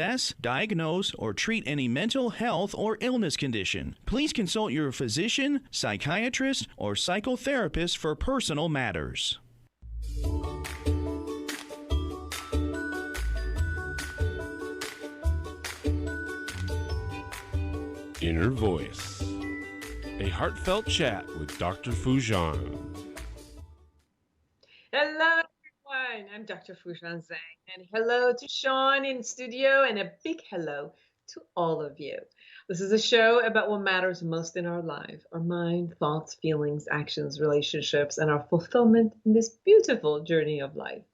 assess, diagnose, or treat any mental health or illness condition. Please consult your physician, psychiatrist, or psychotherapist for personal matters. Inner Voice, a heartfelt chat with Dr. Foojan. Hello, everyone. I'm Dr. Foojan Zeine, and hello to Sean in studio, and a big hello to all of you. This is a show about what matters most in our life, our mind, thoughts, feelings, actions, relationships, and our fulfillment in this beautiful journey of life.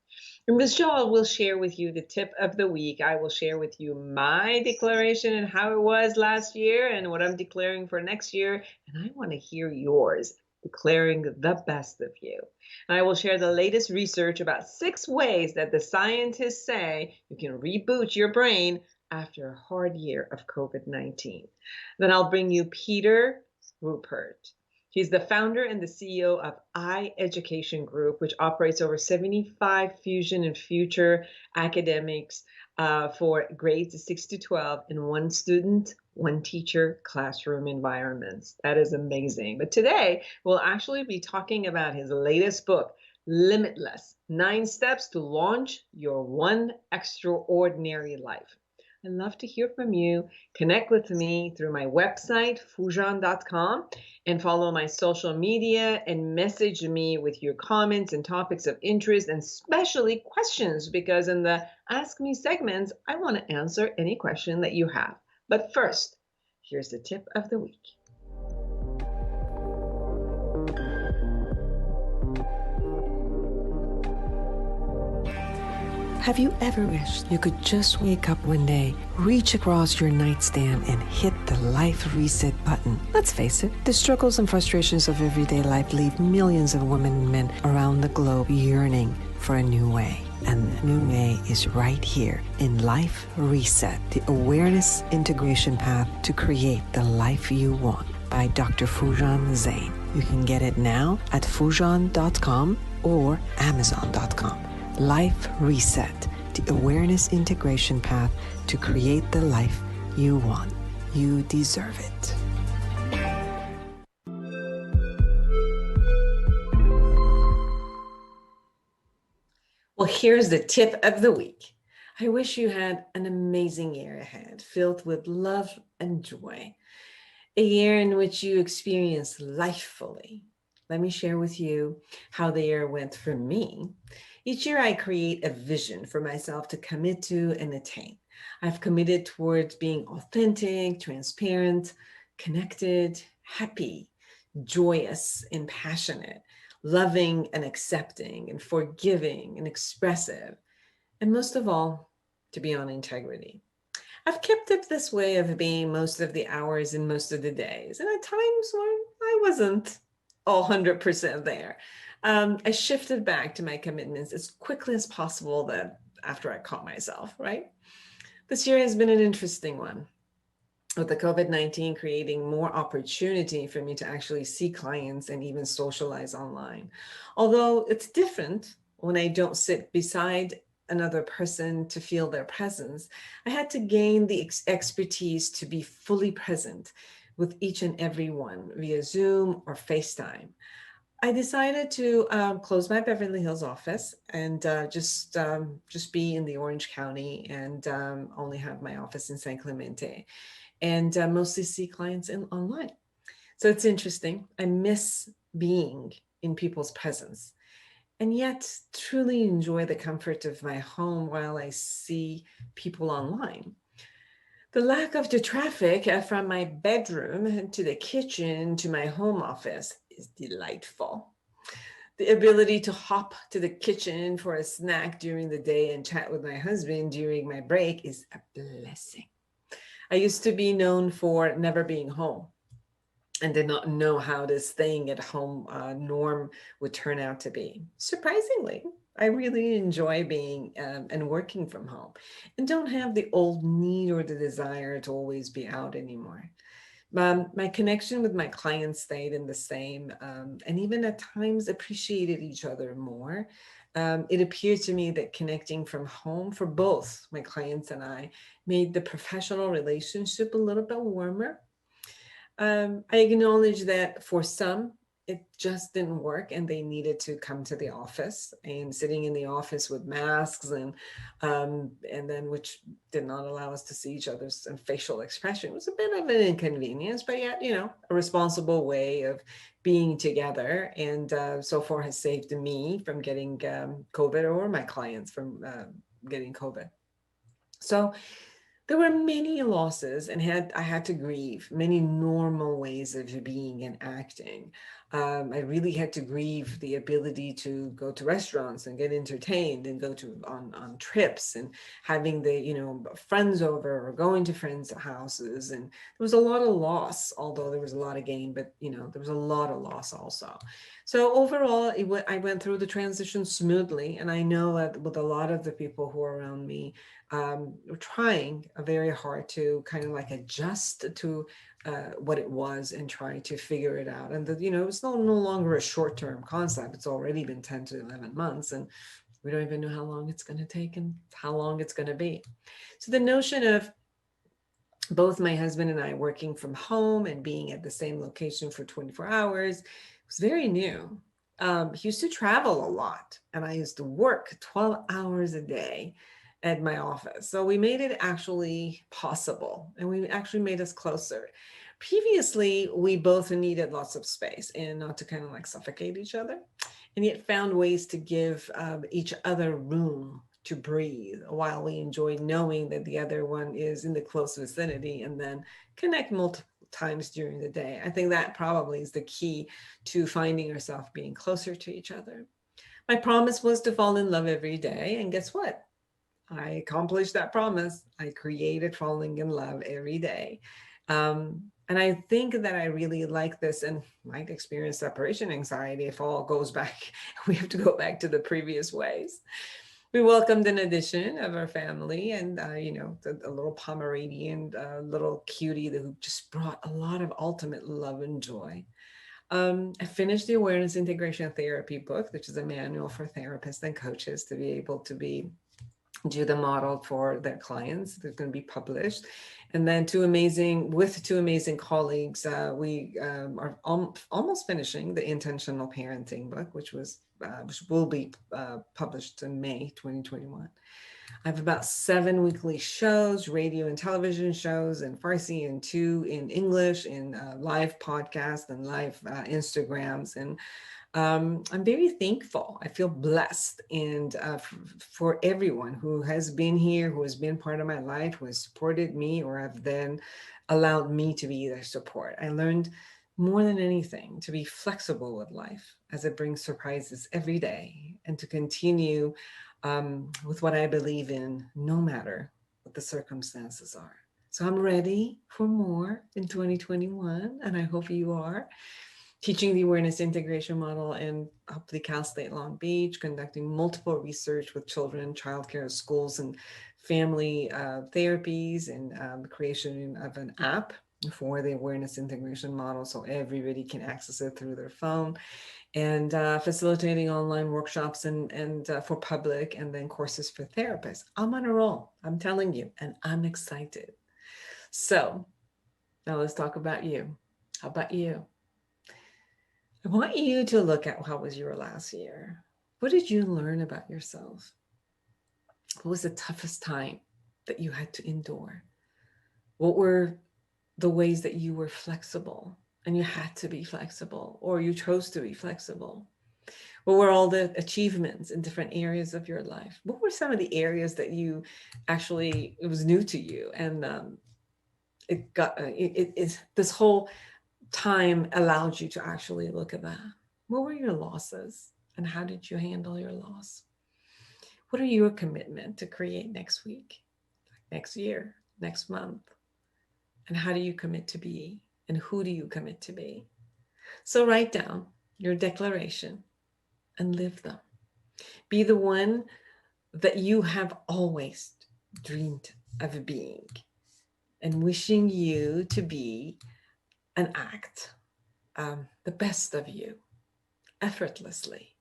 And this show, I will share with you the tip of the week. I will share with you my declaration and how it was last year and what I'm declaring for next year. And I want to hear yours, declaring the best of you. And I will share the latest research about 6 ways that the scientists say you can reboot your brain after a hard year of COVID-19. Then I'll bring you Peter Ruppert. He's the founder and the CEO of iEducation Group, which operates over 75 fusion and future academics for grades 6 to 12 in one student, one teacher classroom environments. That is amazing. But today, we'll actually be talking about his latest book, Limitless, 9 Steps to Launch Your One Extraordinary Life. I'd love to hear from you. Connect with me through my website, foojan.com, and follow my social media and message me with your comments and topics of interest, and especially questions, because in the Ask Me segments, I want to answer any question that you have. But first, here's the tip of the week. Have you ever wished you could just wake up one day, reach across your nightstand, and hit the life reset button? Let's face it, the struggles and frustrations of everyday life leave millions of women and men around the globe yearning for a new way. And the new way is right here in Life Reset, the awareness integration path to create the life you want, by Dr. Foojan Zeine. You can get it now at foojan.com or amazon.com. Life Reset, the awareness integration path to create the life you want. You deserve it. Well, here's the tip of the week. I wish you had an amazing year ahead, filled with love and joy. A year in which you experience life fully. Let me share with you how the year went for me. Each year I create a vision for myself to commit to and attain. I've committed towards being authentic, transparent, connected, happy, joyous, and passionate, loving and accepting, and forgiving and expressive, and most of all, to be on integrity. I've kept up this way of being most of the hours and most of the days, and at times when I wasn't all 100% there. I shifted back to my commitments as quickly as possible that after I caught myself, right? This year has been an interesting one, with the COVID-19 creating more opportunity for me to actually see clients and even socialize online. Although it's different when I don't sit beside another person to feel their presence, I had to gain the expertise to be fully present with each and every one via Zoom or FaceTime. I decided to close my Beverly Hills office and just be in the Orange County and only have my office in San Clemente, and mostly see clients online. So it's interesting. I miss being in people's presence, and yet truly enjoy the comfort of my home while I see people online. The lack of the traffic from my bedroom to the kitchen to my home office is delightful. The ability to hop to the kitchen for a snack during the day and chat with my husband during my break is a blessing. I used to be known for never being home and did not know how this staying at home norm would turn out to be. Surprisingly, I really enjoy being and working from home and don't have the old need or the desire to always be out anymore. My connection with my clients stayed in the same and even at times appreciated each other more it appeared to me that connecting from home for both my clients and I made the professional relationship a little bit warmer. I acknowledge that for some, it just didn't work and they needed to come to the office, and sitting in the office with masks and then which did not allow us to see each other's facial expression. It was a bit of an inconvenience, but yet, a responsible way of being together. And so far has saved me from getting COVID, or my clients from getting COVID. So there were many losses, and I had to grieve many normal ways of being and acting. I really had to grieve the ability to go to restaurants and get entertained and go on trips and having the friends over or going to friends' houses. And there was a lot of loss, although there was a lot of gain, but there was a lot of loss also. So overall, I went through the transition smoothly, and I know that with a lot of the people who are around me, we're trying very hard to kind of like adjust to what it was and trying to figure it out. And it's no longer a short-term concept. It's already been 10 to 11 months, and we don't even know how long it's going to take and how long it's going to be. So the notion of both my husband and I working from home and being at the same location for 24 hours was very new. He used to travel a lot, and I used to work 12 hours a day at my office. So we made it actually possible, and we actually made us closer. Previously, we both needed lots of space and not to kind of like suffocate each other, and yet found ways to give each other room to breathe while we enjoy knowing that the other one is in the close vicinity, and then connect multiple times during the day. I think that probably is the key to finding ourselves being closer to each other. My promise was to fall in love every day, and guess what? I accomplished that promise. I created falling in love every day. And I think that I really like this, and might experience separation anxiety if all goes back. We have to go back to the previous ways. We welcomed an addition of our family, and a little Pomeranian, little cutie who just brought a lot of ultimate love and joy. I finished the Awareness Integration Therapy book, which is a manual for therapists and coaches to be able to do the model for their clients. They're going to be published. And then with two amazing colleagues, we are almost finishing the Intentional Parenting book, which will be published in May 2021. I have about 7 weekly shows, radio and television shows in Farsi, and 2 in English, in live podcasts and live Instagrams. And I'm very thankful. I feel blessed, and for everyone who has been here, who has been part of my life, who has supported me, or have then allowed me to be their support. I learned more than anything to be flexible with life, as it brings surprises every day, and to continue with what I believe in, no matter what the circumstances are. So I'm ready for more in 2021, and I hope you are. Teaching the awareness integration model in hopefully Cal State Long Beach, conducting multiple research with children, childcare, schools, and family therapies, and creation of an app for the awareness integration model so everybody can access it through their phone, and facilitating online workshops and for public, and then courses for therapists. I'm on a roll, I'm telling you, and I'm excited. So now let's talk about you. How about you? I want you to look at how was your last year. What did you learn about yourself? What was the toughest time that you had to endure? What were the ways that you were flexible and you had to be flexible, or you chose to be flexible? What were all the achievements in different areas of your life? What were some of the areas that you actually, it was new to you, and this whole time allowed you to actually look at that? What were your losses, and how did you handle your loss? What are your commitment to create next week, next year, next month? And how do you commit to be? And who do you commit to be? So write down your declaration and live them. Be the one that you have always dreamed of being, and wishing you to be and act the best of you, effortlessly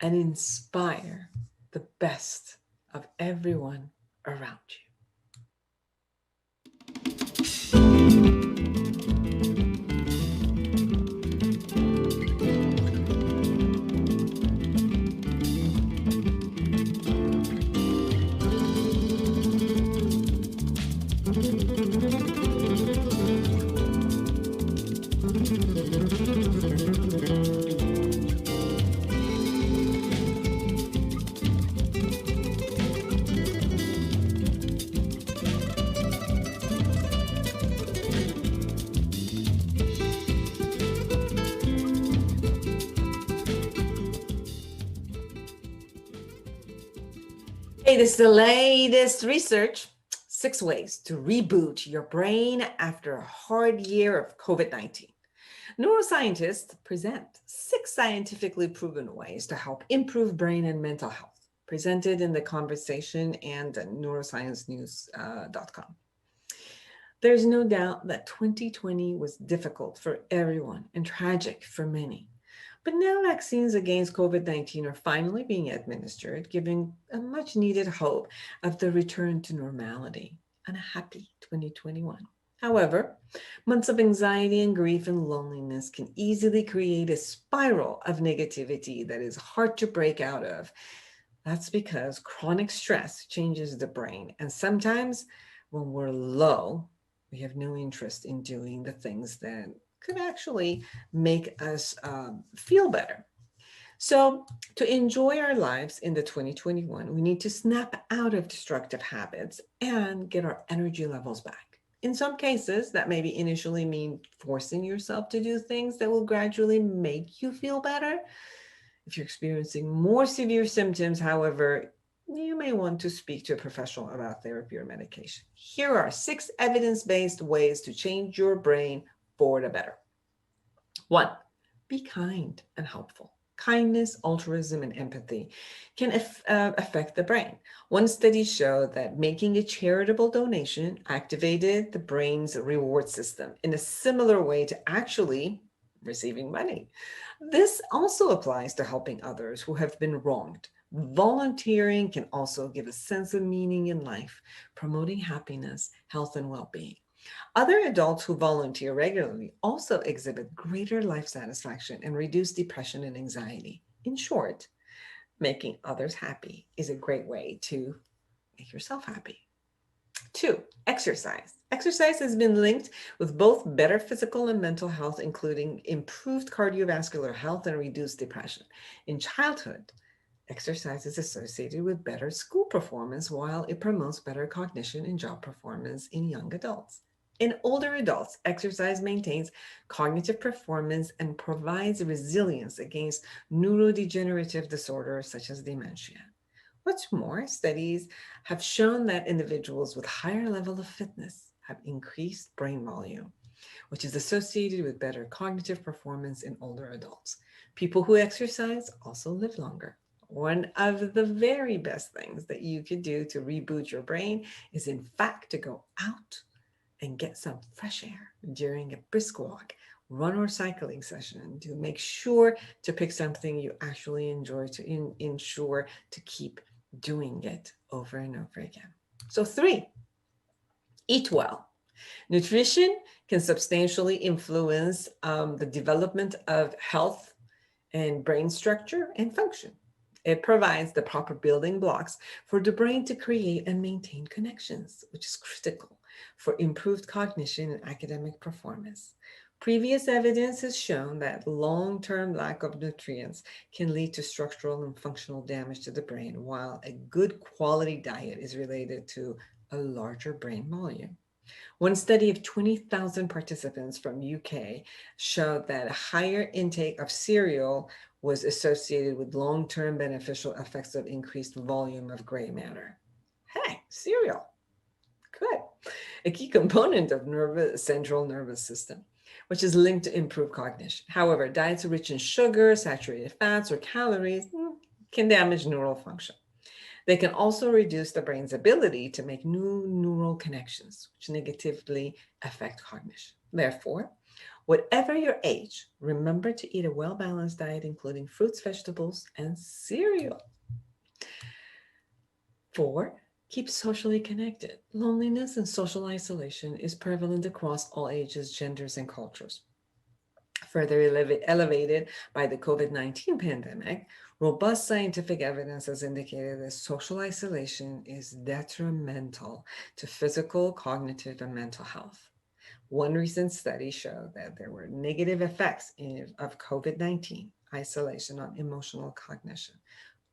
and inspire the best of everyone around you. Hey, this is the latest research. 6 ways to reboot your brain after a hard year of COVID-19. Neuroscientists present 6 scientifically proven ways to help improve brain and mental health, presented in The Conversation and neurosciencenews.com. There's no doubt that 2020 was difficult for everyone and tragic for many. But now vaccines against COVID-19 are finally being administered, giving a much needed hope of the return to normality and a happy 2021. However, months of anxiety and grief and loneliness can easily create a spiral of negativity that is hard to break out of. That's because chronic stress changes the brain. And sometimes when we're low, we have no interest in doing the things that could actually make us feel better. So to enjoy our lives in the 2021, we need to snap out of destructive habits and get our energy levels back. In some cases, that may initially mean forcing yourself to do things that will gradually make you feel better. If you're experiencing more severe symptoms, however, you may want to speak to a professional about therapy or medication. Here are 6 evidence-based ways to change your brain for the better. 1, be kind and helpful. Kindness, altruism, and empathy can affect the brain. One study showed that making a charitable donation activated the brain's reward system in a similar way to actually receiving money. This also applies to helping others who have been wronged. Volunteering can also give a sense of meaning in life, promoting happiness, health, and well-being. Other adults who volunteer regularly also exhibit greater life satisfaction and reduce depression and anxiety. In short, making others happy is a great way to make yourself happy. 2, exercise. Exercise has been linked with both better physical and mental health, including improved cardiovascular health and reduced depression. In childhood, exercise is associated with better school performance, while it promotes better cognition and job performance in young adults. In older adults, exercise maintains cognitive performance and provides resilience against neurodegenerative disorders such as dementia. What's more, studies have shown that individuals with higher level of fitness have increased brain volume, which is associated with better cognitive performance in older adults. People who exercise also live longer. One of the very best things that you could do to reboot your brain is, in fact, to go out and get some fresh air during a brisk walk, run or cycling session, to make sure to pick something you actually enjoy to ensure to keep doing it over and over again. So 3, eat well. Nutrition can substantially influence the development of health and brain structure and function. It provides the proper building blocks for the brain to create and maintain connections, which is critical for improved cognition and academic performance. Previous evidence has shown that long-term lack of nutrients can lead to structural and functional damage to the brain, while a good quality diet is related to a larger brain volume. One study of 20,000 participants from UK showed that a higher intake of cereal was associated with long-term beneficial effects of increased volume of gray matter. Hey, cereal, good. A key component of central nervous system, which is linked to improved cognition. However, diets rich in sugar, saturated fats, or calories can damage neural function. They can also reduce the brain's ability to make new neural connections, which negatively affect cognition. Therefore, whatever your age, remember to eat a well-balanced diet, including fruits, vegetables, and cereal. 4, keep socially connected. Loneliness and social isolation is prevalent across all ages, genders, and cultures. Further elevated by the COVID-19 pandemic, robust scientific evidence has indicated that social isolation is detrimental to physical, cognitive, and mental health. One recent study showed that there were negative effects of COVID-19 isolation on emotional cognition,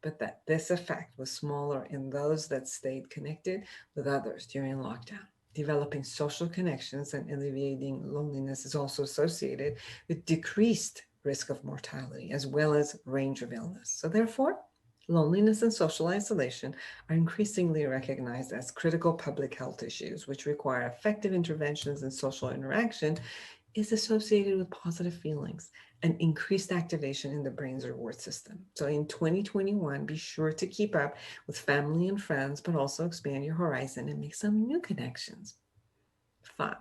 but that this effect was smaller in those that stayed connected with others during lockdown. Developing social connections and alleviating loneliness is also associated with decreased risk of mortality as well as range of illness. So therefore, loneliness and social isolation are increasingly recognized as critical public health issues, which require effective interventions and social interaction, is associated with positive feelings and increased activation in the brain's reward system. So in 2021, be sure to keep up with family and friends, but also expand your horizon and make some new connections. 5,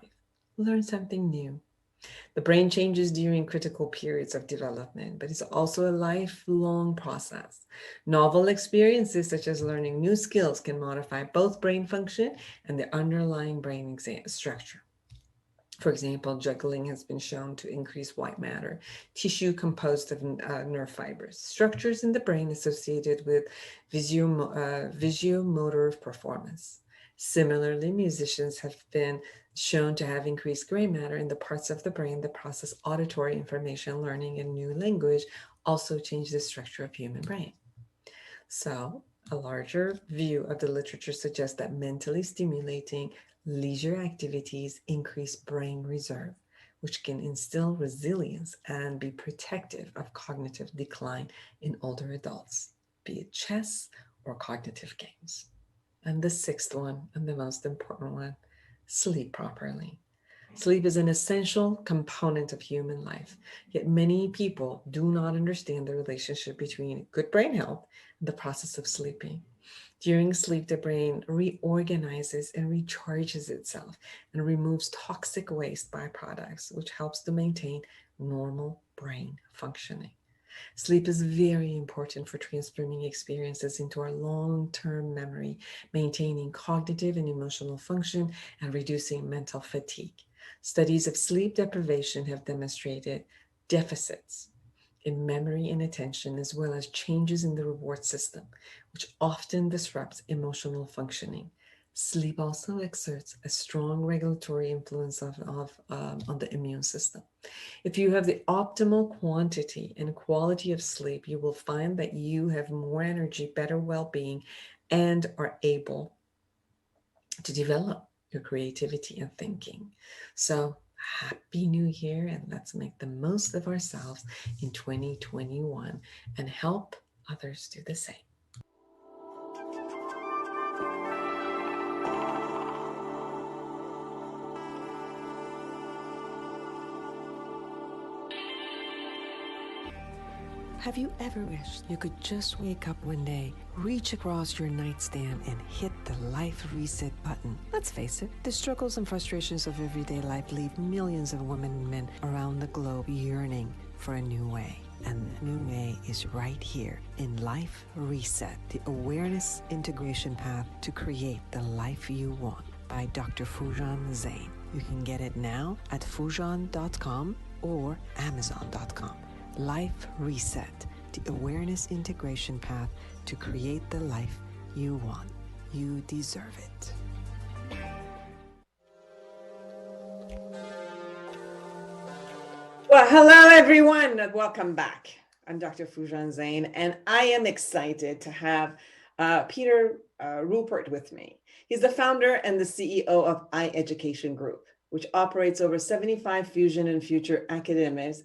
learn something new. The brain changes during critical periods of development, but it's also a lifelong process. Novel experiences, such as learning new skills, can modify both brain function and the underlying brain structure. For example, juggling has been shown to increase white matter, tissue composed of nerve fibers, structures in the brain associated with visuomotor performance. Similarly, musicians have been shown to have increased gray matter in the parts of the brain that process auditory information. Learning a new language also change the structure of human brain. So, a larger view of the literature suggests that mentally stimulating leisure activities increase brain reserve, which can instill resilience and be protective of cognitive decline in older adults, be it chess or cognitive games. And the 6th one, and the most important one, sleep properly. Sleep is an essential component of human life, yet many people do not understand the relationship between good brain health and the process of sleeping. During sleep, the brain reorganizes and recharges itself and removes toxic waste byproducts, which helps to maintain normal brain functioning. Sleep is very important for transforming experiences into our long-term memory, maintaining cognitive and emotional function, and reducing mental fatigue. Studies of sleep deprivation have demonstrated deficits in memory and attention, as well as changes in the reward system, which often disrupts emotional functioning. Sleep also exerts a strong regulatory influence on the immune system. If you have the optimal quantity and quality of sleep, you will find that you have more energy, better well-being, and are able to develop your creativity and thinking. So happy new year, and let's make the most of ourselves in 2021 and help others do the same. Have you ever wished you could just wake up one day, reach across your nightstand, and hit the life reset button? Let's face it, the struggles and frustrations of everyday life leave millions of women and men around the globe yearning for a new way. And the new way is right here in Life Reset, the awareness integration path to create the life you want, by Dr. Foojan Zeine. You can get it now at foojan.com or amazon.com. Life Reset, the awareness integration path to create the life you want. You deserve it. Well, hello everyone, and welcome back. I'm Dr. Foojan Zeine, and I am excited to have Peter Ruppert with me. He's the founder and the CEO of iEducation Group, which operates over 75 fusion and future academies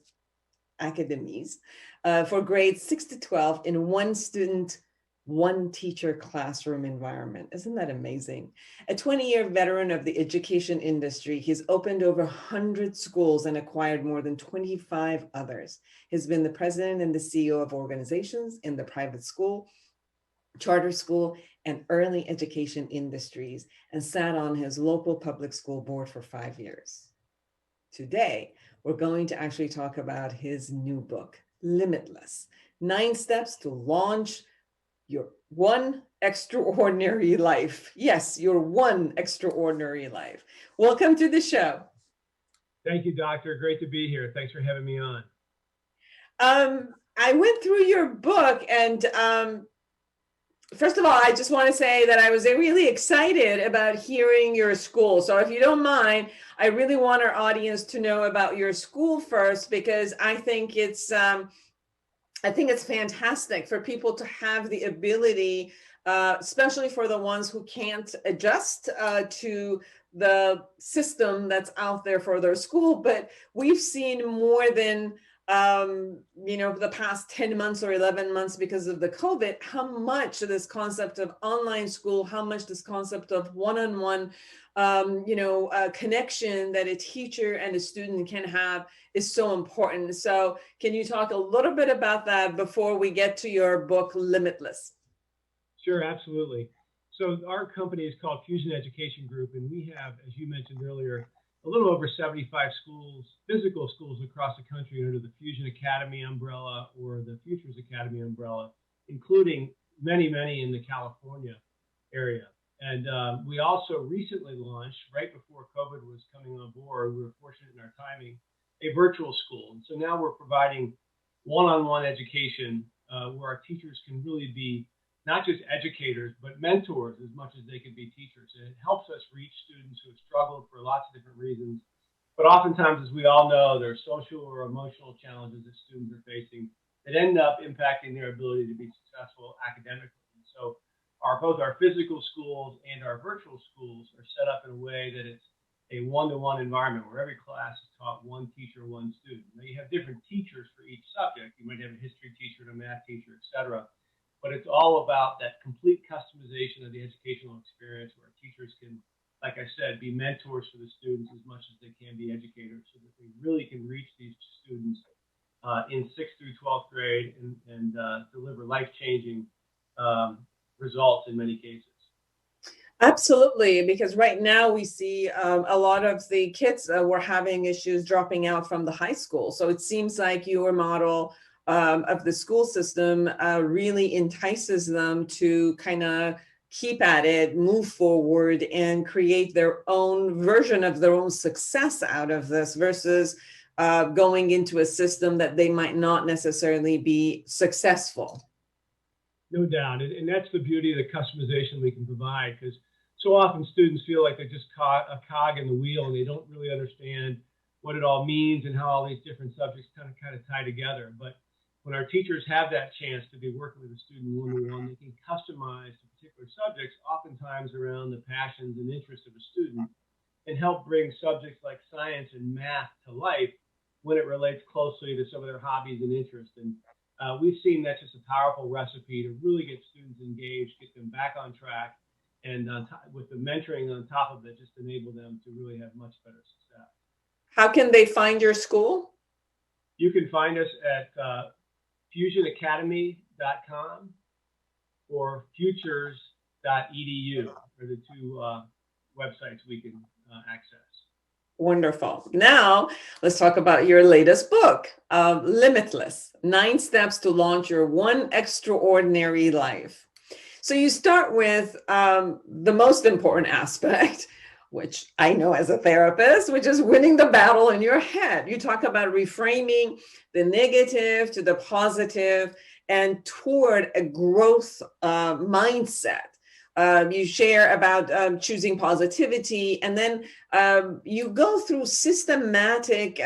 for grades 6 to 12 in one student, one teacher classroom environment. Isn't that amazing? A 20-year veteran of the education industry, he's opened over 100 schools and acquired more than 25 others. He's been the president and the CEO of organizations in the private school, charter school, and early education industries, and sat on his local public school board for 5 years. Today, we're going to actually talk about his new book, Limitless: 9 Steps to Launch Your One Extraordinary Life. Yes, your one extraordinary life. Welcome to the show. Thank you, Doctor. Great to be here. Thanks for having me on. I went through your book, and first of all, I just want to say that I was really excited about hearing your school. So if you don't mind, I really want our audience to know about your school first, because I think it's fantastic for people to have the ability, especially for the ones who can't adjust to the system that's out there for their school. But we've seen more than the past 10 months or 11 months because of the COVID, how much this concept of online school, how much this concept of one-on-one, connection that a teacher and a student can have is so important. So can you talk a little bit about that before we get to your book, Limitless? Sure, absolutely. So our company is called Foojan Education Group, and we have, as you mentioned earlier, a little over 75 schools, physical schools across the country under the Foojan Academy umbrella or the Futures Academy umbrella, including many, many in the California area. And we also recently launched, right before COVID was coming on board, we were fortunate in our timing, a virtual school. And so now we're providing one-on-one education where our teachers can really be not just educators, but mentors as much as they can be teachers. And it helps us reach students who have struggled for lots of different reasons. But oftentimes, as we all know, there are social or emotional challenges that students are facing that end up impacting their ability to be successful academically. And so both our physical schools and our virtual schools are set up in a way that it's a one-to-one environment where every class is taught one teacher, one student. Now you have different teachers for each subject. You might have a history teacher, a math teacher, et cetera. But it's all about that complete customization of the educational experience where teachers can, like I said, be mentors for the students as much as they can be educators, so that they really can reach these students in 6th through 12th grade and deliver life-changing results in many cases. Absolutely, because right now we see a lot of the kids were having issues dropping out from the high school. So it seems like your model of the school system really entices them to kind of keep at it, move forward, and create their own version of their own success out of this versus going into a system that they might not necessarily be successful. No doubt. And that's the beauty of the customization we can provide, because so often students feel like they're just a cog in the wheel and they don't really understand what it all means and how all these different subjects kind of tie together. But when our teachers have that chance to be working with a student one-to-one, they can customize the particular subjects, oftentimes around the passions and interests of a student, and help bring subjects like science and math to life when it relates closely to some of their hobbies and interests. And we've seen that's just a powerful recipe to really get students engaged, get them back on track, and with the mentoring on top of it, just enable them to really have much better success. How can they find your school? You can find us at FoojanAcademy.com or futures.edu are the two websites we can access. Wonderful. Now, let's talk about your latest book, Limitless: 9 Steps to Launch Your One Extraordinary Life. So you start with the most important aspect, which I know as a therapist, which is winning the battle in your head. You talk about reframing the negative to the positive and toward a growth mindset. You share about choosing positivity, and then you go through systematic,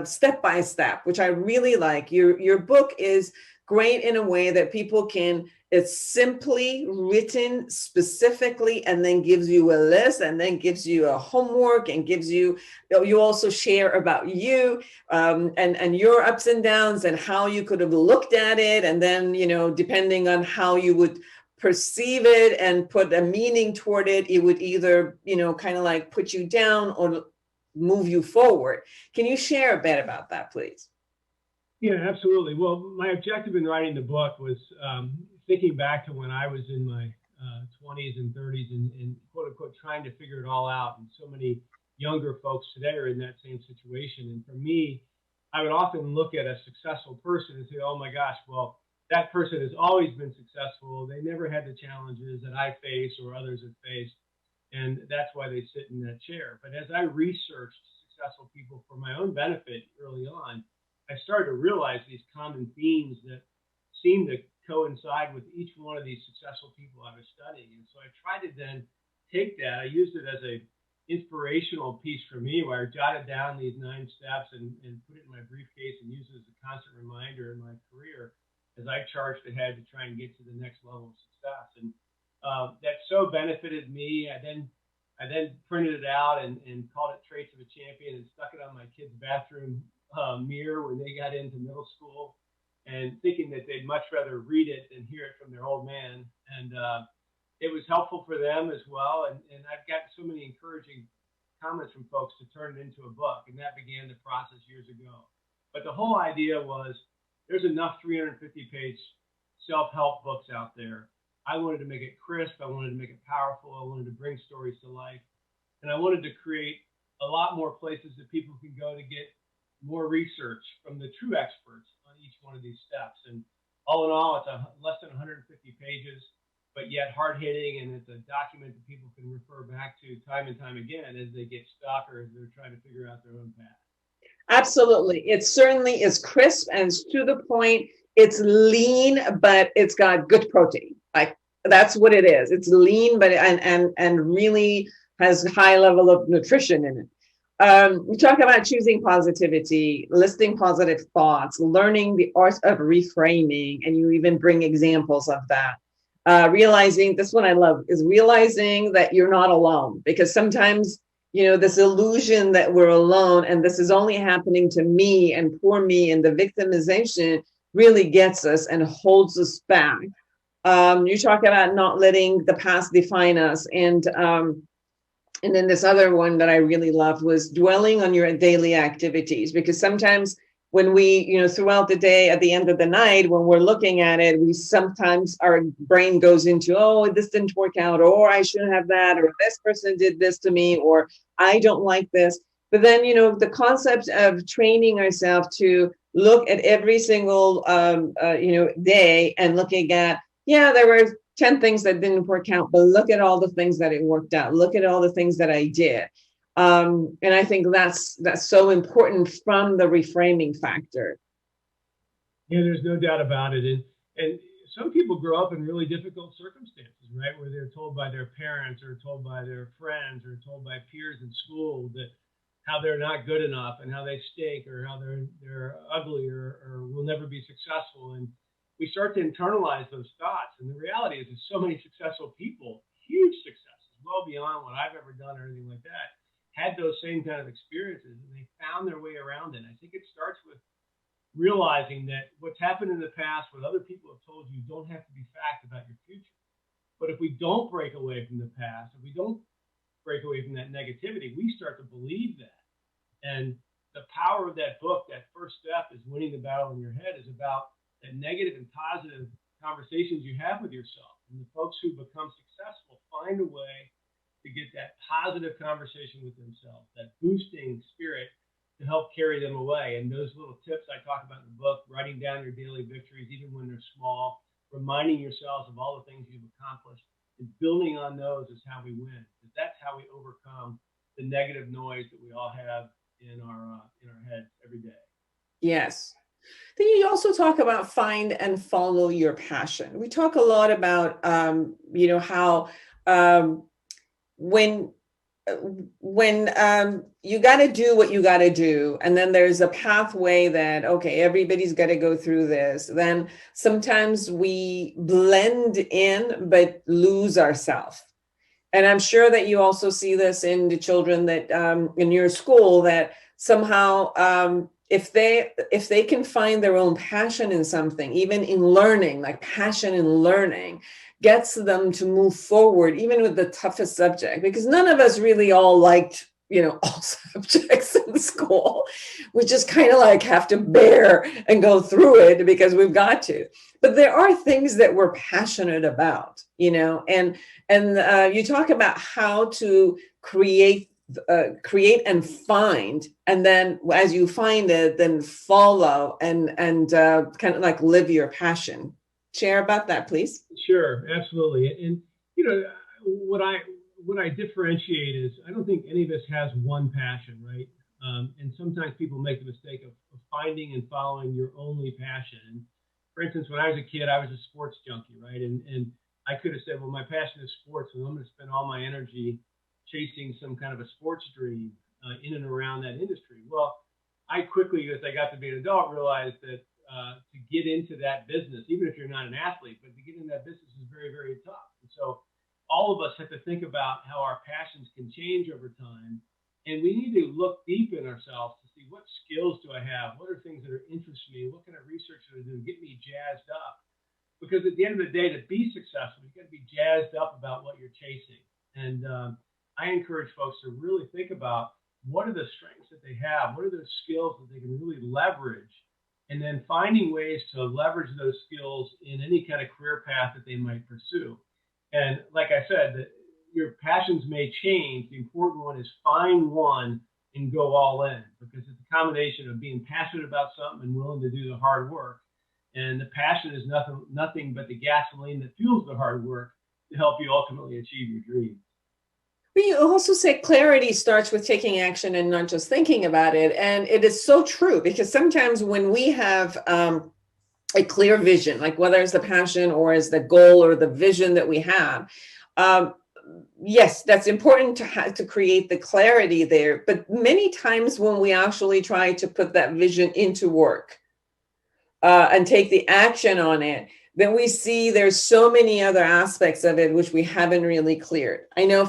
step by step, which I really like. Your book is great in a way that people can, it's simply written specifically, and then gives you a list, and then gives you a homework, and gives you, you also share about you and your ups and downs and how you could have looked at it. And then, depending on how you would perceive it and put a meaning toward it, it would either, kind of like put you down or move you forward. Can you share a bit about that, please? Yeah, absolutely. Well, my objective in writing the book was thinking back to when I was in my 20s and 30s and quote unquote trying to figure it all out, and so many younger folks today are in that same situation. And for me, I would often look at a successful person and say, oh my gosh, well, that person has always been successful. They never had the challenges that I face or others have faced. And that's why they sit in that chair. But as I researched successful people for my own benefit early on, I started to realize these common themes that seem to coincide with each one of these successful people I was studying. And so I tried to then take that, I used it as a inspirational piece for me, where I jotted down these 9 steps and put it in my briefcase and used it as a constant reminder in my career as I charged ahead to try and get to the next level of success. And that so benefited me. I then printed it out and called it Traits of a Champion and stuck it on my kids' bathroom mirror when they got into middle school, and thinking that they'd much rather read it than hear it from their old man. And it was helpful for them as well. And I've got so many encouraging comments from folks to turn it into a book. And that began the process years ago. But the whole idea was there's enough 350-page self-help books out there. I wanted to make it crisp. I wanted to make it powerful. I wanted to bring stories to life. And I wanted to create a lot more places that people can go to get more research from the true experts on each one of these steps. And all in all, it's less than 150 pages, but yet hard-hitting, and it's a document that people can refer back to time and time again as they get stuck or as they're trying to figure out their own path. Absolutely. It certainly is crisp and it's to the point. It's lean, but it's got good protein. Like, that's what it is. It's lean, but and really has a high level of nutrition in it. We talk about choosing positivity, listing positive thoughts, learning the art of reframing, and you even bring examples of that. Realizing, this one I love, is realizing that you're not alone, because sometimes, this illusion that we're alone and this is only happening to me and poor me, and the victimization really gets us and holds us back. You talk about not letting the past define us. And then this other one that I really loved was dwelling on your daily activities, because sometimes when we, throughout the day, at the end of the night, when we're looking at it, we sometimes, our brain goes into, oh, this didn't work out, or I shouldn't have that, or this person did this to me, or I don't like this. But then, the concept of training ourselves to look at every single, day and looking at, there were 10 things that didn't work out, but look at all the things that it worked out. Look at all the things that I did. And I think that's so important from the reframing factor. Yeah, there's no doubt about it. And some people grow up in really difficult circumstances, right? Where they're told by their parents or told by their friends or told by peers in school that how they're not good enough and how they stink or how they're ugly or will never be successful. And we start to internalize those thoughts. And the reality is there's so many successful people, huge successes, well beyond what I've ever done or anything like that, had those same kind of experiences, and they found their way around it. I think it starts with realizing that what's happened in the past, what other people have told you, don't have to be fact about your future. But if we don't break away from the past, if we don't break away from that negativity, we start to believe that. And the power of that book, that first step is winning the battle in your head, is about that negative and positive conversations you have with yourself. And the folks who become successful find a way to get that positive conversation with themselves, that boosting spirit to help carry them away. And those little tips I talk about in the book, writing down your daily victories, even when they're small, reminding yourselves of all the things you've accomplished, and building on those is how we win. Because that's how we overcome the negative noise that we all have in our heads every day. Yes. Then you also talk about find and follow your passion. We talk a lot about, how when you got to do what you got to do, and then there's a pathway that, okay, everybody's got to go through this, then sometimes we blend in but lose ourselves. And I'm sure that you also see this in the children that in your school, that somehow if they can find their own passion in something, even in learning, like passion in learning gets them to move forward, even with the toughest subject, because none of us really all liked, all subjects in school. We just kind of like have to bear and go through it because we've got to. But there are things that we're passionate about, and you talk about how to create create and find, and then as you find it, then follow and kind of like live your passion. Share about that, please. Sure, absolutely. And you know, what I differentiate is I don't think any of us has one passion, right? And sometimes people make the mistake of finding and following your only passion. And for instance, when I was a kid, I was a sports junkie, right? And I could have said, well, my passion is sports, and I'm going to spend all my energy chasing some kind of a sports dream in and around that industry. Well, I quickly, as I got to be an adult, realized that to get into that business, even if you're not an athlete, but to get into that business is very, very tough. And so all of us have to think about how our passions can change over time. And we need to look deep in ourselves to see what skills do I have? What are things that are interesting me? What kind of research do I do to get me jazzed up? Because at the end of the day, to be successful, you've got to be jazzed up about what you're chasing. And I encourage folks to really think about what are the strengths that they have? What are those skills that they can really leverage? And then finding ways to leverage those skills in any kind of career path that they might pursue. And like I said, that your passions may change. The important one is find one and go all in, because it's a combination of being passionate about something and willing to do the hard work. And the passion is nothing but the gasoline that fuels the hard work to help you ultimately achieve your dreams. But you also say clarity starts with taking action and not just thinking about it. And it is so true, because sometimes when we have a clear vision, like whether it's the passion or is the goal or the vision that we have, yes, that's important to create the clarity there. But many times when we actually try to put that vision into work and take the action on it, then we see there's so many other aspects of it which we haven't really cleared. I know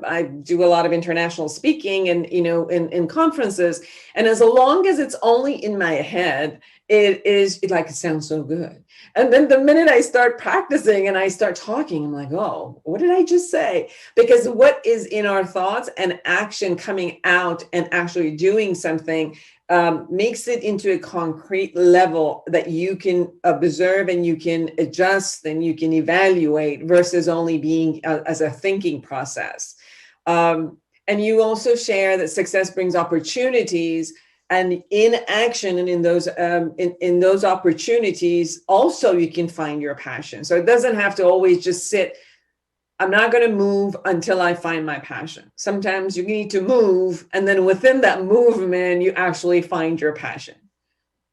I do a lot of international speaking and, in conferences, and as long as it's only in my head, it sounds so good. And then the minute I start practicing and I start talking, I'm like, oh, what did I just say? Because what is in our thoughts and action coming out and actually doing something makes it into a concrete level that you can observe and you can adjust and you can evaluate, versus only being as a thinking process. And you also share that success brings opportunities, and in action and in those opportunities, also you can find your passion. So it doesn't have to always just sit. I'm not going to move until I find my passion. Sometimes you need to move, and then within that movement, you actually find your passion.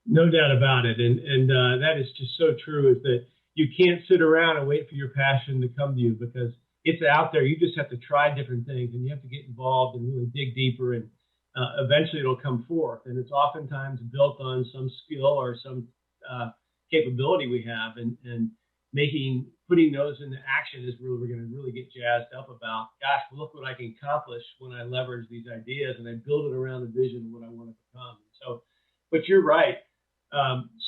No doubt about it. And that is just so true, is that you can't sit around and wait for your passion to come to you, because it's out there. You just have to try different things, and you have to get involved and really dig deeper, and eventually it'll come forth. And it's oftentimes built on some skill or some capability we have, and putting those into action is where we're going to really get jazzed up about, gosh, look what I can accomplish when I leverage these ideas and I build it around the vision of what I want to become. So, but you're right.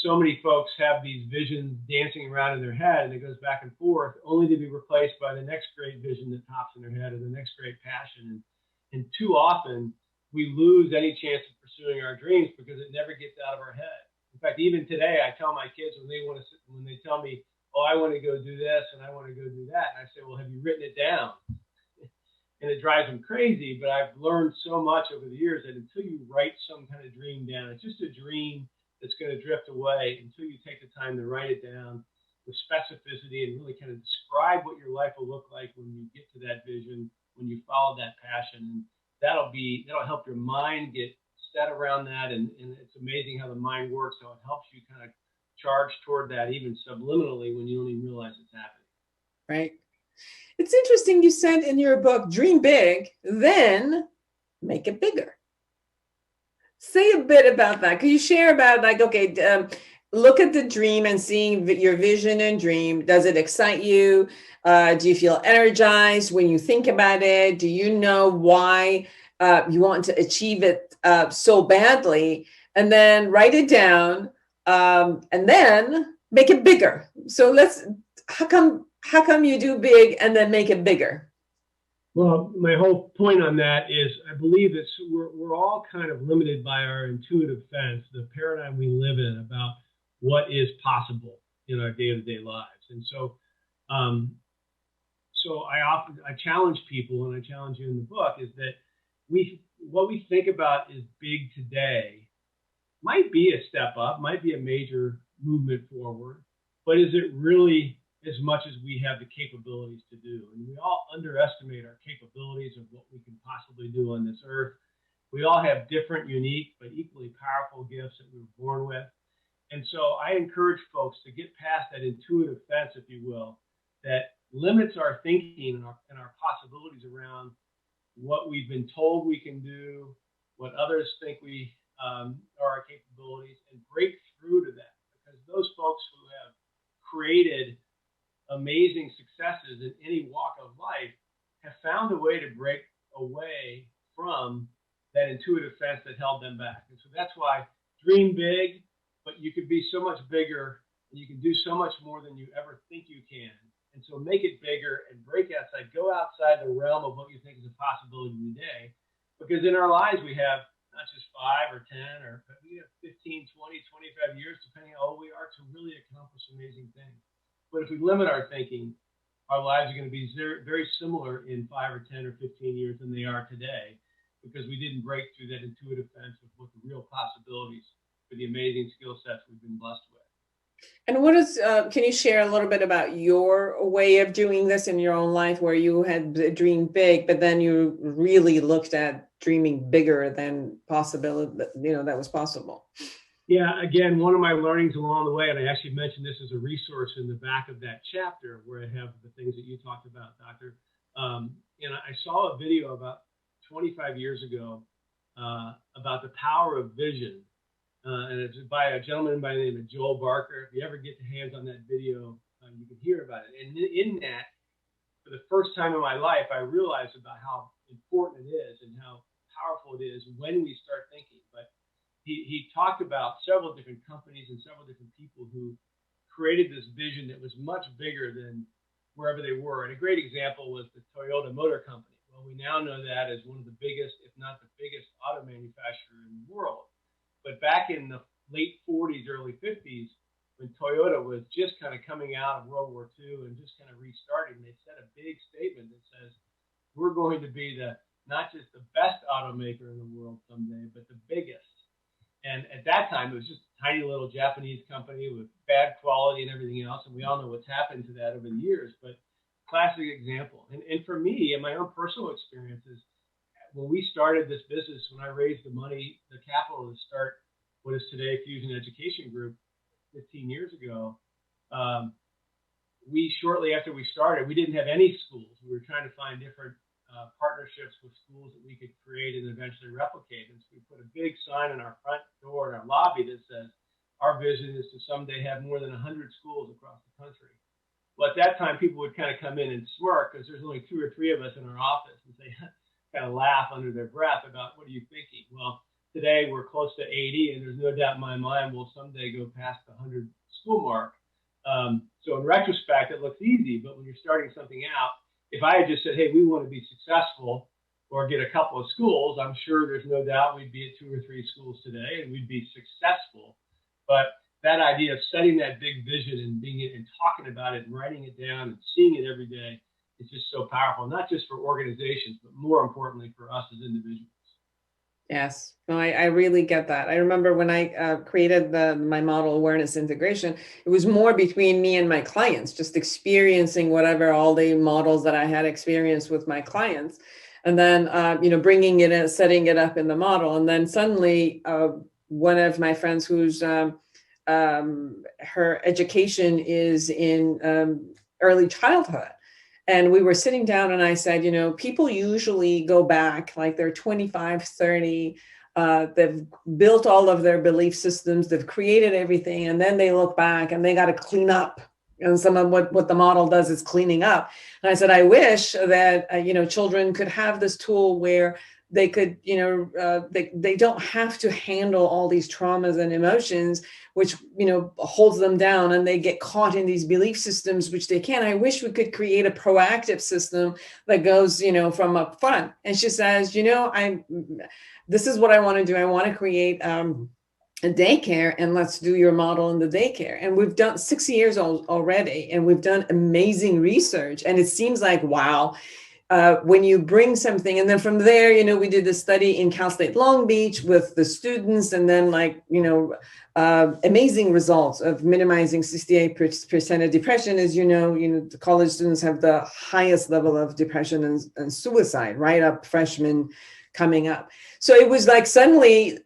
So many folks have these visions dancing around in their head, and it goes back and forth, only to be replaced by the next great vision that pops in their head, or the next great passion. And too often we lose any chance of pursuing our dreams because it never gets out of our head. In fact, even today, I tell my kids when they tell me, oh, I want to go do this and I want to go do that, and I say, well, have you written it down? And it drives them crazy, but I've learned so much over the years that until you write some kind of dream down, it's just a dream that's going to drift away. Until you take the time to write it down with specificity and really kind of describe what your life will look like when you get to that vision, when you follow that passion. And that'll help your mind get set around that. And it's amazing how the mind works, how it helps you kind of charge toward that, even subliminally, when you don't even realize it's happening. Right. It's interesting, you said in your book, dream big, then make it bigger. Say a bit about that. Could you share about, look at the dream and seeing your vision and dream. Does it excite you? Do you feel energized when you think about it? Do you know why you want to achieve it so badly? And then write it down. And then make it bigger. So how come you do big and then make it bigger? Well, my whole point on that is I believe that we're all kind of limited by our intuitive sense, the paradigm we live in about what is possible in our day-to-day lives. And so, I challenge people, and I challenge you in the book, is that what we think about is big today might be a step up, might be a major movement forward, but is it really as much as we have the capabilities to do? And we all underestimate our capabilities of what we can possibly do on this earth. We all have different, unique, but equally powerful gifts that we were born with. And so I encourage folks to get past that intuitive fence, if you will, that limits our thinking and our possibilities around what we've been told we can do, what others think we are our capabilities, and break through to that. Because those folks who have created amazing successes in any walk of life have found a way to break away from that intuitive fence that held them back. And so that's why dream big, but you could be so much bigger and you can do so much more than you ever think you can. And so make it bigger and break outside, go outside the realm of what you think is a possibility today. Because in our lives, we have not just 5 or 10, but we have 15, 20, 25 years, depending on how old we are, to really accomplish amazing things. But if we limit our thinking, our lives are going to be very similar in 5 or 10 or 15 years than they are today, because we didn't break through that intuitive fence of what the real possibilities for the amazing skill sets we've been blessed with. And can you share a little bit about your way of doing this in your own life, where you had dreamed big, but then you really looked at dreaming bigger than possibility, that was possible? Yeah, again, one of my learnings along the way, and I actually mentioned this as a resource in the back of that chapter where I have the things that you talked about, Doctor. I saw a video about 25 years ago about the power of vision. And it's by a gentleman by the name of Joel Barker. If you ever get your hands on that video, you can hear about it. And in that, for the first time in my life, I realized about how important it is and how powerful it is when we start thinking. But he talked about several different companies and several different people who created this vision that was much bigger than wherever they were. And a great example was the Toyota Motor Company. Well, we now know that as one of the biggest, if not the biggest, auto manufacturer in the world. But back in the late 40s, early 50s, when Toyota was just kind of coming out of World War II and just kind of restarting, they said a big statement that says, we're going to be not just the best automaker in the world someday, but the biggest. And at that time, it was just a tiny little Japanese company with bad quality and everything else. And we all know what's happened to that over the years. But classic example. And for me, in my own personal experiences, when we started this business, when I raised the money, the capital to start what is today Foojan Education Group 15 years ago, shortly after we started, we didn't have any schools. We were trying to find different partnerships with schools that we could create and eventually replicate. And so we put a big sign on our front door in our lobby that says, our vision is to someday have more than 100 schools across the country. Well, at that time, people would kind of come in and smirk because there's only 2 or 3 of us in our office, and say, kind of laugh under their breath about, what are you thinking? Well, today we're close to 80, and there's no doubt in my mind we'll someday go past the 100 school mark. So in retrospect, it looks easy, but when you're starting something out, if I had just said, hey, we want to be successful or get a couple of schools, I'm sure there's no doubt we'd be at 2 or 3 schools today and we'd be successful. But that idea of setting that big vision and and talking about it and writing it down and seeing it every day, it's just so powerful, not just for organizations, but more importantly for us as individuals. Yes, no, I really get that. I remember when I created my model awareness integration, it was more between me and my clients, just experiencing whatever all the models that I had experienced with my clients, and then bringing it in, setting it up in the model, and then suddenly one of my friends who's her education is in early childhood. And we were sitting down and I said, people usually go back like they're 25, 30. They've built all of their belief systems. They've created everything. And then they look back and they got to clean up. And some of what the model does is cleaning up. And I said, I wish that, children could have this tool where they could, they don't have to handle all these traumas and emotions, which, holds them down, and they get caught in these belief systems, which they can't. I wish we could create a proactive system that goes, from up front. And she says, this is what I want to do. I want to create a daycare, and let's do your model in the daycare. And we've done 6 years already, and we've done amazing research. And it seems like, wow, when you bring something, and then from there, we did a study in Cal State Long Beach with the students, and then amazing results of minimizing 68% of depression. As the college students have the highest level of depression and suicide right up freshmen coming up. So it was like suddenly,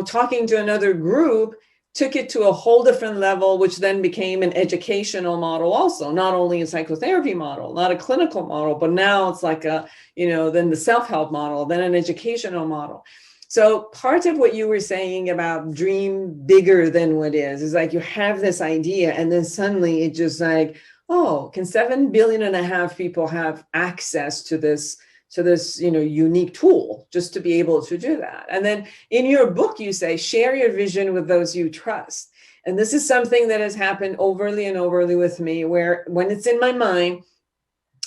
talking to another group took it to a whole different level, which then became an educational model also, not only a psychotherapy model, not a clinical model, but now it's like then the self-help model, then an educational model. So part of what you were saying about dream bigger than what is like you have this idea and then suddenly it just like, oh, can 7.5 billion people have access to this unique tool just to be able to do that? And then in your book, you say, share your vision with those you trust. And this is something that has happened overly and overly with me, where when it's in my mind,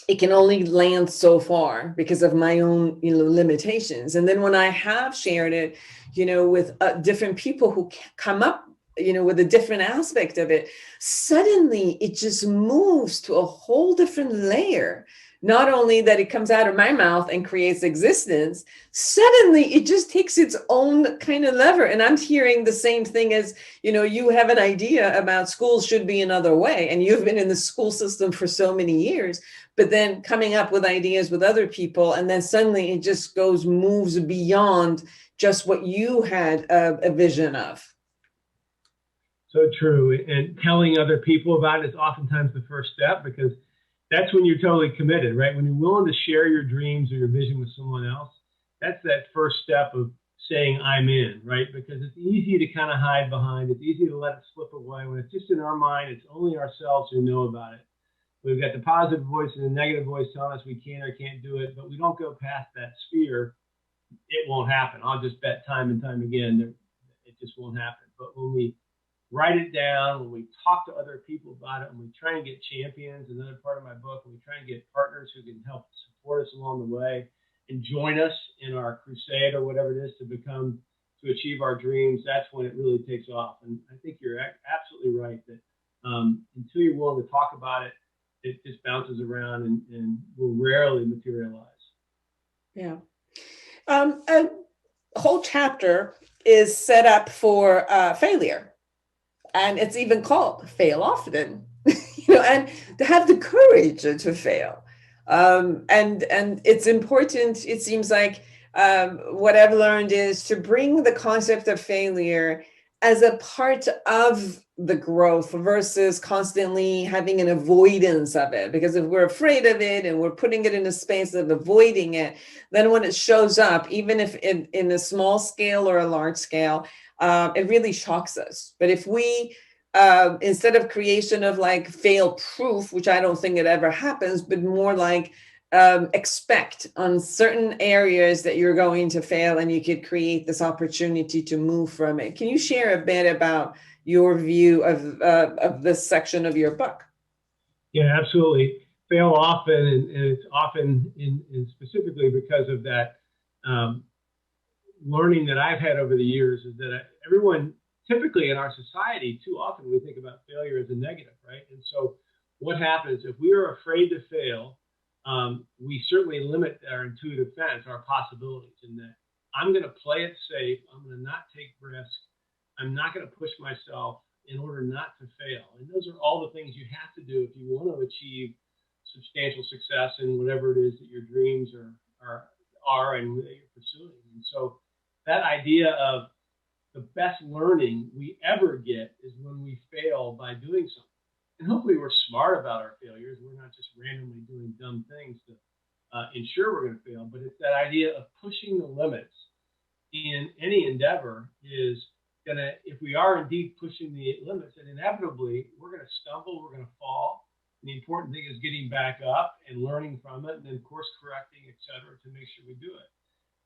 it can only land so far because of my own limitations. And then when I have shared it, with different people who come up with a different aspect of it, suddenly it just moves to a whole different layer. Not only that it comes out of my mouth and creates existence, suddenly it just takes its own kind of lever. And I'm hearing the same thing as, you have an idea about schools should be another way. And you've been in the school system for so many years, but then coming up with ideas with other people. And then suddenly it just moves beyond just what you had a vision of. So true. And telling other people about it is oftentimes the first step, because that's when you're totally committed, right? When you're willing to share your dreams or your vision with someone else, that's that first step of saying I'm in, right? Because it's easy to kind of hide behind. It's easy to let it slip away. When it's just in our mind, it's only ourselves who know about it. We've got the positive voice and the negative voice telling us we can or can't do it, but we don't go past that sphere. It won't happen. I'll just bet time and time again that it just won't happen. But when we write it down, when we talk to other people about it, when we try and get champions, another part of my book, when we try and get partners who can help support us along the way and join us in our crusade or whatever it is to achieve our dreams, that's when it really takes off. And I think you're absolutely right that until you're willing to talk about it, it just bounces around and will rarely materialize. Yeah. A whole chapter is set up for failure. And it's even called Fail Often, and to have the courage to fail. And it's important, it seems like what I've learned is to bring the concept of failure as a part of the growth versus constantly having an avoidance of it. Because if we're afraid of it and we're putting it in a space of avoiding it, then when it shows up, even if in a small scale or a large scale, it really shocks us. But if we, instead of creation of like fail proof, which I don't think it ever happens, but more like expect on certain areas that you're going to fail and you could create this opportunity to move from it. Can you share a bit about your view of this section of your book? Yeah, absolutely. Fail often, and it's often in specifically because of that learning that I've had over the years is that everyone, typically in our society, too often we think about failure as a negative, right? And so what happens if we are afraid to fail, we certainly limit our intuitive sense, our possibilities, in that I'm going to play it safe. I'm going to not take risks. I'm not going to push myself in order not to fail. And those are all the things you have to do if you want to achieve substantial success in whatever it is that your dreams are and that you're pursuing. And so that idea of the best learning we ever get is when we fail by doing something. And hopefully we're smart about our failures. We're not just randomly doing dumb things to ensure we're going to fail, but it's that idea of pushing the limits in any endeavor is going to, if we are indeed pushing the limits, then inevitably we're going to stumble, we're going to fall. And the important thing is getting back up and learning from it and then course correcting, et cetera, to make sure we do it.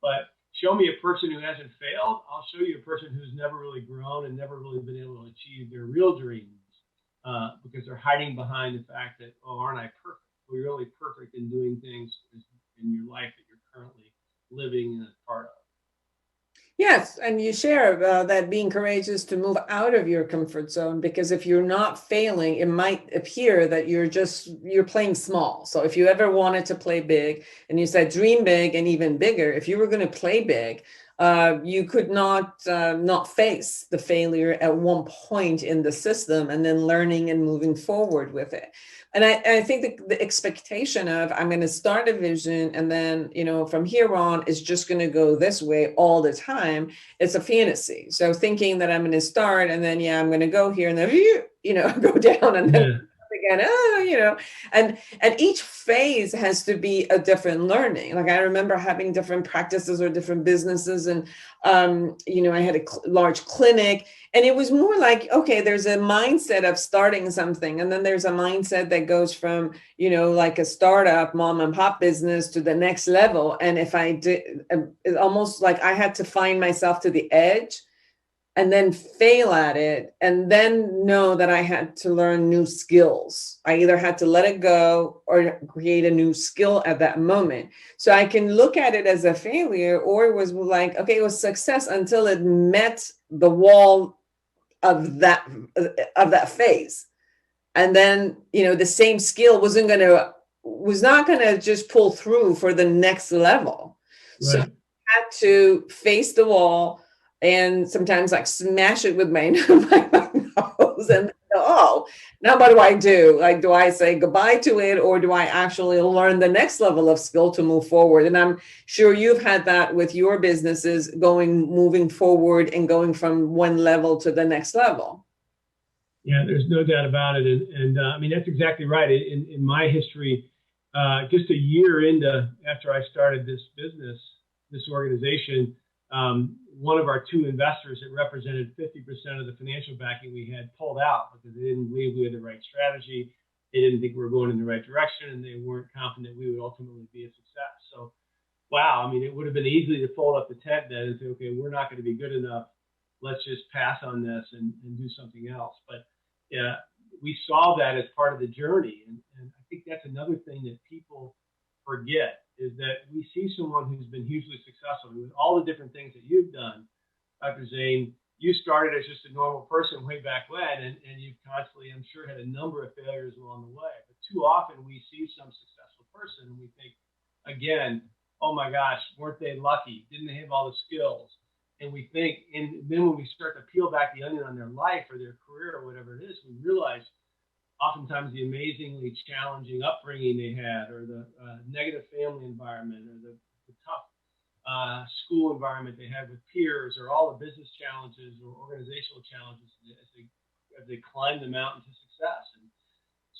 But show me a person who hasn't failed, I'll show you a person who's never really grown and never really been able to achieve their real dreams because they're hiding behind the fact that, oh, aren't I perfect? Well, you're really perfect in doing things in your life that you're currently living and a part of. Yes, and you share that being courageous to move out of your comfort zone, because if you're not failing, it might appear that you're playing small. So if you ever wanted to play big, and you said dream big and even bigger, if you were going to play big, you could not face the failure at one point in the system, and then learning and moving forward with it. And I think the expectation of I'm going to start a vision, and then, from here on, it's just going to go this way all the time. It's a fantasy. So thinking that I'm going to start, and then, I'm going to go here, and then, go down, and then again, and each phase has to be a different learning. Like, I remember having different practices or different businesses, and I had a large clinic, and it was more like, okay, there's a mindset of starting something, and then there's a mindset that goes from like a startup mom and pop business to the next level. And if I did, it's almost like I had to find myself to the edge and then fail at it, and then know that I had to learn new skills. I either had to let it go or create a new skill at that moment. So I can look at it as a failure, or it was like, okay, it was success until it met the wall of that phase. And then, the same skill was not going to just pull through for the next level. Right. So I had to face the wall, and sometimes like smash it with my nose, and now what do I do? Like, do I say goodbye to it, or do I actually learn the next level of skill to move forward? And I'm sure you've had that with your businesses, moving forward and going from one level to the next level. Yeah, there's no doubt about it. And I mean, that's exactly right. In my history, just a year after I started this business, this organization, one of our two investors that represented 50% of the financial backing we had pulled out because they didn't believe we had the right strategy. They didn't think we were going in the right direction, and they weren't confident we would ultimately be a success. So, wow, I mean, it would have been easy to fold up the tent then and say, okay, we're not going to be good enough. Let's just pass on this and do something else. But yeah, we saw that as part of the journey. And I think that's another thing that people forget, is that we see someone who's been hugely successful with all the different things that you've done. Dr. Zeine, you started as just a normal person way back when, and you've constantly, I'm sure, had a number of failures along the way. But too often we see some successful person and we think, again, oh my gosh, weren't they lucky? Didn't they have all the skills? And we think, and then when we start to peel back the onion on their life or their career or whatever it is, we realize oftentimes the amazingly challenging upbringing they had, or the negative family environment, or the tough school environment they had with peers, or all the business challenges or organizational challenges as they climbed the mountain to success. And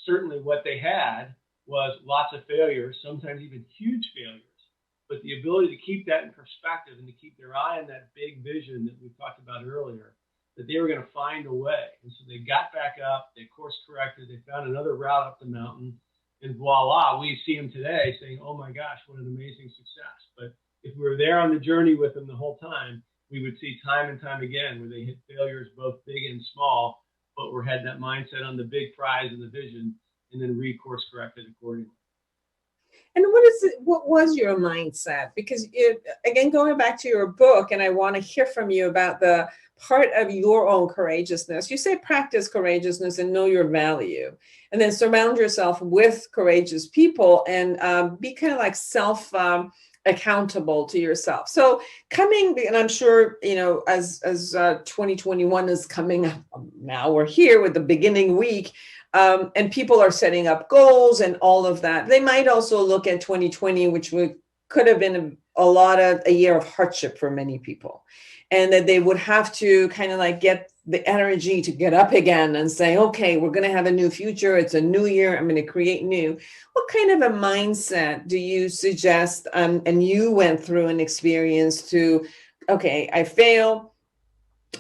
certainly what they had was lots of failures, sometimes even huge failures. But the ability to keep that in perspective and to keep their eye on that big vision that we talked about earlier, that they were going to find a way. And so they got back up, they course corrected, they found another route up the mountain, and voila, we see them today saying, oh my gosh, what an amazing success. But if we were there on the journey with them the whole time, we would see time and time again where they hit failures both big and small, but had that mindset on the big prize and the vision, and then recourse corrected accordingly. And what was your mindset? Because again, going back to your book, and I want to hear from you about the part of your own courageousness. You say practice courageousness and know your value, and then surround yourself with courageous people, and be kind of like accountable to yourself. So and I'm sure, as 2021 is coming up, now we're here with the beginning week. And people are setting up goals and all of that. They might also look at 2020, which could have been a year of hardship for many people. And that they would have to kind of like get the energy to get up again and say, okay, we're going to have a new future. It's a new year. I'm going to create new. What kind of a mindset do you suggest? And you went through an experience to, okay, I fail.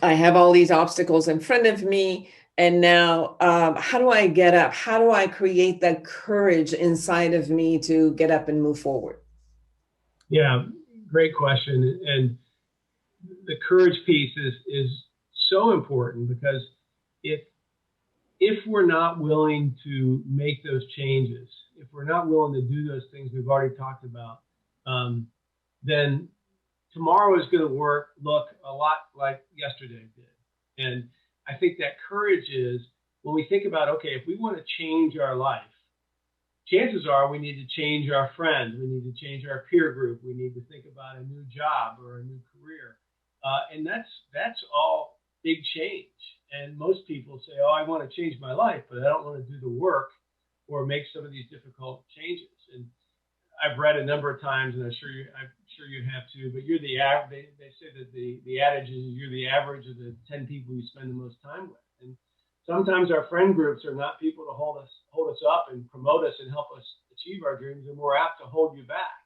I have all these obstacles in front of me. And now, how do I get up? How do I create that courage inside of me to get up and move forward? Yeah, great question. And the courage piece is so important, because if we're not willing to make those changes, if we're not willing to do those things we've already talked about, then tomorrow is going to look a lot like yesterday did. And I think that courage is when we think about, okay, if we want to change our life, chances are we need to change our friends. We need to change our peer group. We need to think about a new job or a new career. And that's all big change. And most people say, oh, I want to change my life, but I don't want to do the work or make some of these difficult changes. And I've read a number of times, and I'm sure you have too, but you're the average. They say that the adage is you're the average of the 10 people you spend the most time with. And sometimes our friend groups are not people to hold us up and promote us and help us achieve our dreams. They're more apt to hold you back.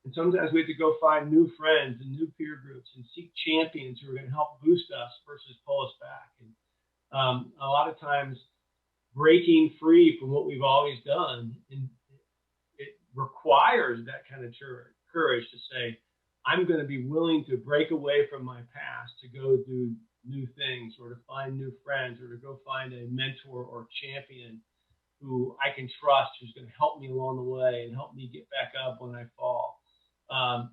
And sometimes we have to go find new friends and new peer groups and seek champions who are going to help boost us versus pull us back. And a lot of times breaking free from what we've always done, and it requires that kind of courage to say, I'm going to be willing to break away from my past to go do new things or to find new friends or to go find a mentor or champion who I can trust, who's going to help me along the way and help me get back up when I fall.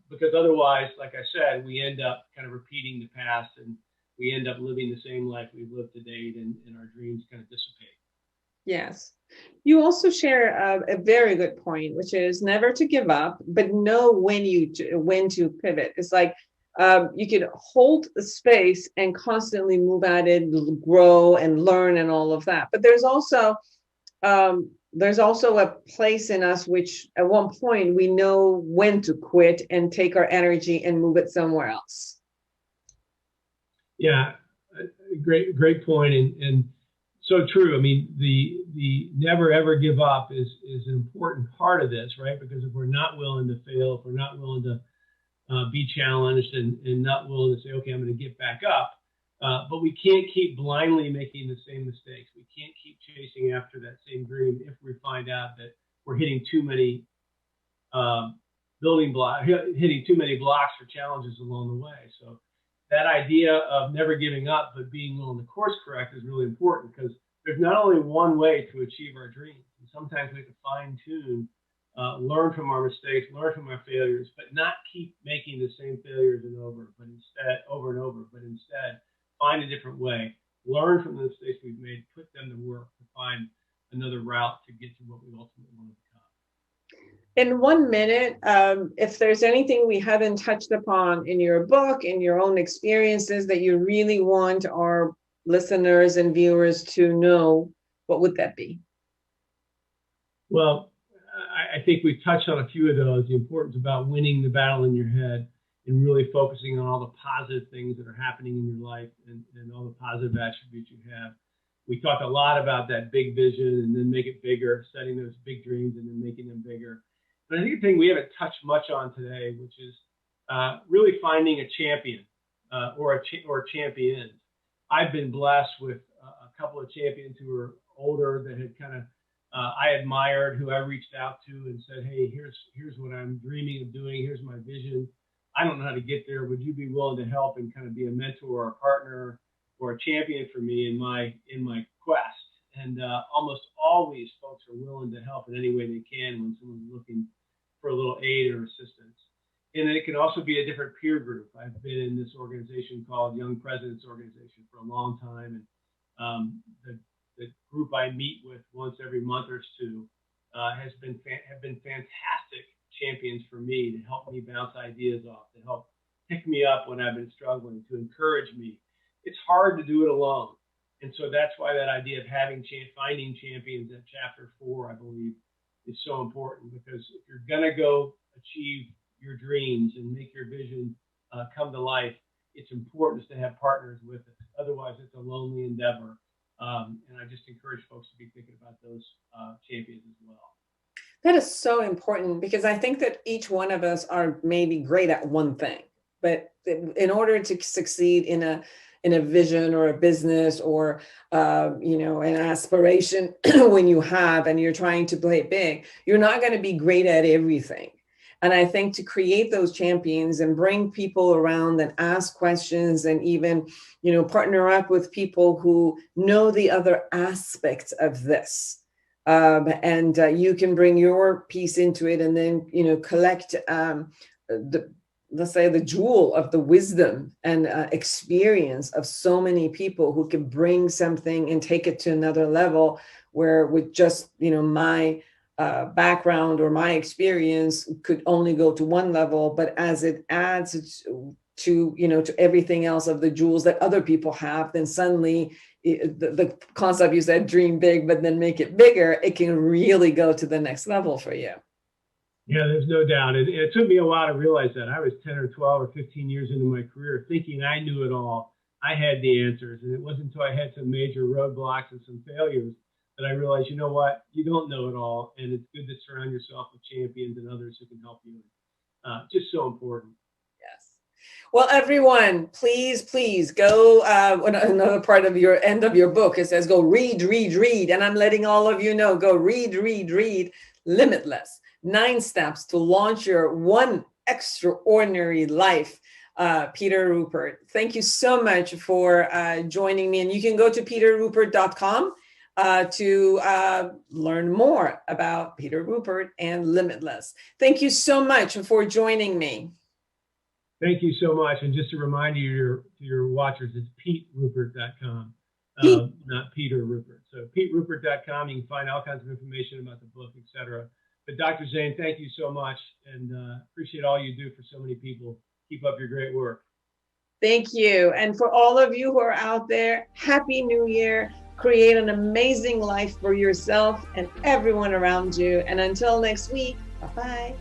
Because otherwise, like I said, we end up kind of repeating the past and we end up living the same life we've lived to date, and our dreams kind of dissipate. Yes. You also share a very good point, which is never to give up, but know when to pivot. It's like you can hold the space and constantly move at it, grow and learn and all of that. But there's also a place in us which at one point we know when to quit and take our energy and move it somewhere else. Yeah, great point, and so true. I mean, the never ever give up is an important part of this, right? Because if we're not willing to fail, if we're not willing to be challenged and not willing to say, okay, I'm going to get back up, but we can't keep blindly making the same mistakes. We can't keep chasing after that same dream if we find out that we're hitting too many hitting too many blocks or challenges along the way. So that idea of never giving up, but being willing to course correct is really important, because there's not only one way to achieve our dreams. And sometimes we have to fine tune, learn from our mistakes, learn from our failures, but not keep making the same failures over and over, but instead find a different way, learn from the mistakes we've made, put them to work to find another route to get to what we ultimately want to become. In 1 minute, if there's anything we haven't touched upon in your book, in your own experiences that you really want our listeners and viewers to know, what would that be? Well, I think we've touched on a few of those. The importance about winning the battle in your head and really focusing on all the positive things that are happening in your life and all the positive attributes you have. We talked a lot about that big vision and then make it bigger, setting those big dreams and then making them bigger. But I think the thing we haven't touched much on today, which is really finding a champion or champions. I've been blessed with a couple of champions who are older that had kind of I admired, who I reached out to and said, hey, here's what I'm dreaming of doing. Here's my vision. I don't know how to get there. Would you be willing to help and kind of be a mentor or a partner or a champion for me in my quest? And almost always folks are willing to help in any way they can when someone's looking for a little aid or assistance. And then it can also be a different peer group. I've been in this organization called Young Presidents Organization for a long time. And the group I meet with once every month or two have been fantastic champions for me to help me bounce ideas off, to help pick me up when I've been struggling, to encourage me. It's hard to do it alone. And so that's why that idea of finding champions at chapter 4, I believe, is so important, because if you're going to go achieve your dreams and make your vision come to life, it's important to have partners with it. Otherwise, it's a lonely endeavor. And I just encourage folks to be thinking about those champions as well. That is so important, because I think that each one of us are maybe great at one thing, but in order to succeed in a vision or a business or, an aspiration when you have, and you're trying to play big, you're not going to be great at everything. And I think to create those champions and bring people around and ask questions and even, partner up with people who know the other aspects of this. You can bring your piece into it and then, collect let's say, the jewel of the wisdom and experience of so many people who can bring something and take it to another level, where with just, my background or my experience could only go to one level, but as it adds to everything else of the jewels that other people have, then suddenly the concept you said, dream big, but then make it bigger, it can really go to the next level for you. Yeah, there's no doubt. It took me a while to realize that. I was 10 or 12 or 15 years into my career thinking I knew it all. I had the answers. And it wasn't until I had some major roadblocks and some failures that I realized, you know what, you don't know it all. And it's good to surround yourself with champions and others who can help you. Just so important. Yes. Well, everyone, please go. Another part of your end of your book, it says, go read. And I'm letting all of you know, go read Limitless. 9 steps to launch your one extraordinary life. Peter Ruppert, thank you so much for joining me. And you can go to peterruppert.com to learn more about Peter Ruppert and Limitless. Thank you so much for joining me. Thank you so much. And just a reminder to your watchers, it's peteruppert.com, not Peter Ruppert. So peteruppert.com, you can find all kinds of information about the book, etc. But Dr. Zeine, thank you so much, and appreciate all you do for so many people. Keep up your great work. Thank you. And for all of you who are out there, Happy New Year. Create an amazing life for yourself and everyone around you. And until next week, bye-bye.